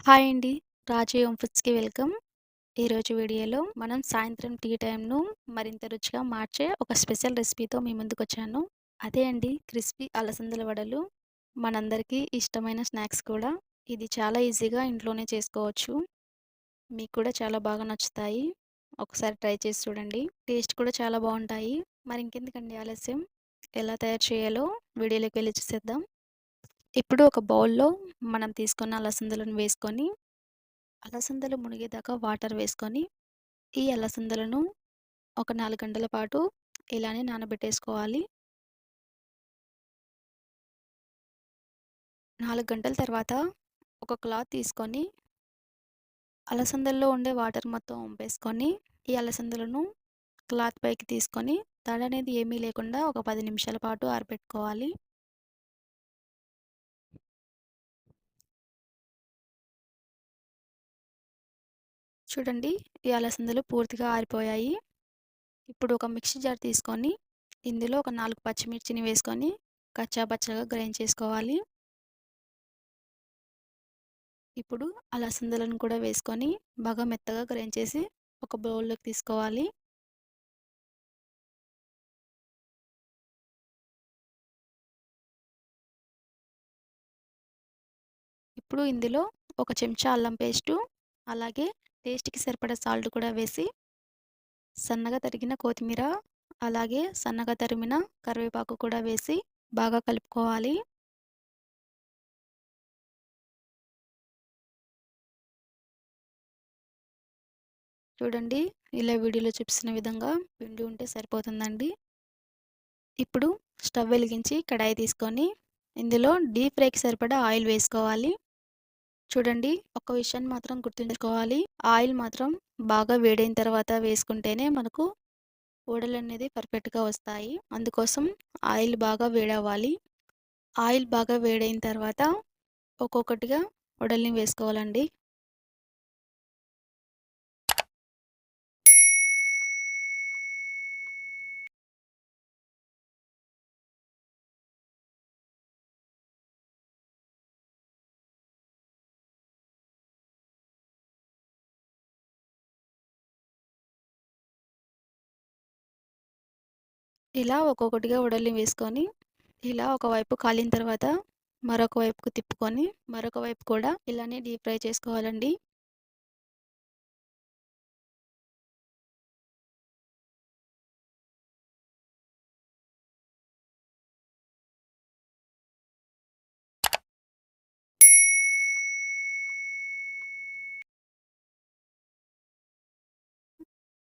Hi అండి. రాజు home ఫుడ్స్‌కి welcome. ఈరోజు వీడియోలో మనం సాయంత్రం టీ టైమ్‌ను మరింత రుచిగా మార్చే ఒక స్పెషల్ రెసిపీతో మీ ముందుకొచ్చాను. అదే అండి క్రిస్పీ అలసందల వడలు. మనందరికీ ఇష్టమైన స్నాక్స్ కూడా. ఇది చాలా ఈజీగా ఇంట్లోనే చేసుకోవచ్చు. మీకు కూడా చాలా బాగా నచ్చుతాయి. ఒకసారి ట్రై చేసి చూడండి. టేస్ట్ కూడా చాలా బావుంటాయి. మరి ఇంకెందుకండి ఆలస్యం? ఎలా తయారు చేయాలో వీడియోలోకి వెళ్లి చూసేద్దాం. ఇప్పుడు ఒక బౌల్‌లో మనం తీసుకున్న అలసందలను వేసుకొని అలసందలు మునిగేదాకా వాటర్ వేసుకొని, ఈ అలసందలను ఒక 4 గంటల పాటు ఇలానే నానబెట్టేసుకోవాలి. 4 గంటల తర్వాత ఒక క్లాత్ తీసుకొని, అలసందల్లో ఉండే వాటర్ మొత్తం వంపేసుకొని, ఈ అలసందలను క్లాత్ పైకి తీసుకొని, తడనేది ఏమీ లేకుండా ఒక 10 నిమిషాల పాటు ఆరబెట్టుకోవాలి. చూడండి, ఈ అలసందలు పూర్తిగా ఆరిపోయాయి. ఇప్పుడు ఒక మిక్సీ జార్ తీసుకొని, ఇందులో ఒక 4 పచ్చిమిర్చిని వేసుకొని, కచ్చా పచ్చాగా గ్రైండ్ చేసుకోవాలి. ఇప్పుడు అలసందలను కూడా వేసుకొని బాగా మెత్తగా గ్రైండ్ చేసి ఒక బౌల్లోకి తీసుకోవాలి. ఇప్పుడు ఇందులో ఒక చెంచా అల్లం పేస్టు, అలాగే టేస్ట్‌కి సరిపడా సాల్ట్ కూడా వేసి, సన్నగా తరిగిన కొత్తిమీర, అలాగే సన్నగా తరిమిన కరివేపాకు కూడా వేసి బాగా కలుపుకోవాలి. చూడండి, ఇలా వీడియోలో చూపిస్తున్న విధంగా పిండి ఉంటే సరిపోతుందండి. ఇప్పుడు స్టవ్ వెలిగించి కడాయి తీసుకొని, ఇందులో డీప్ ఫ్రైకి సరిపడా ఆయిల్ వేసుకోవాలి. చూడండి, ఒక్క విషయాన్ని మాత్రం గుర్తుంచుకోవాలి. ఆయిల్ మాత్రం బాగా వేడైన తర్వాత వేసుకుంటేనే మనకు వడలనేది పర్ఫెక్ట్‌గా వస్తాయి. అందుకోసం ఆయిల్ బాగా వేడవ్వాలి. ఆయిల్ బాగా వేడైన తర్వాత ఒక్కొక్కటిగా వడల్ని వేసుకోవాలండి. ఇలా ఒక్కొక్కటిగా వడల్ని వేసుకొని, ఇలా ఒకవైపు కాలిన తర్వాత మరొక వైపుకు తిప్పుకొని, మరొక వైపు కూడా ఇలానే డీప్ ఫ్రై చేసుకోవాలండి.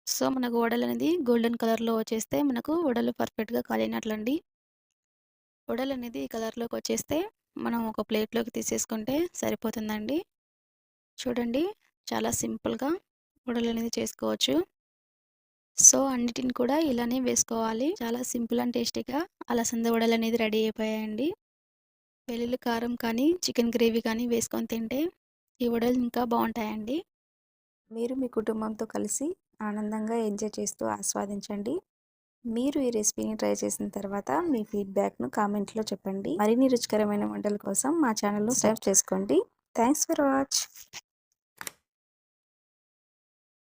సో, మనకు వడలనేది గోల్డెన్ కలర్‌లో వచ్చేస్తే మనకు వడలు పర్ఫెక్ట్‌గా కాలినట్లండి. వడలనేది ఈ కలర్‌లోకొచ్చేస్తే మనం ఒక ప్లేట్‌లోకి తీసేసుకుంటే సరిపోతుందండి. చూడండి, చాలా సింపుల్‌గా వడలనేది చేసుకోవచ్చు. సో, అన్నిటిని కూడా ఇలానే వేసుకోవాలి. చాలా సింపుల్ అండ్ టేస్టీగా అలసంద వడలనేది రెడీ అయిపోయాయండి. వెల్లుల్లి కారం కానీ, చికెన్ గ్రేవీ కానీ వేసుకొని తింటే ఈ వడలు ఇంకా బావుంటాయండి. మీరు మీ కుటుంబంతో కలిసి ఆనందంగా ఎంజాయ్ చేస్తూ ఆస్వాదించండి. మీరు ఈ రెసిపీని ట్రై చేసిన తర్వాత మీ ఫీడ్‌బ్యాక్‌ను కామెంట్‌లో చెప్పండి. మరిన్ని రుచికరమైన వంటల కోసం మా ఛానల్‌ను సబ్స్క్రైబ్ చేసుకోండి. Thanks for watch.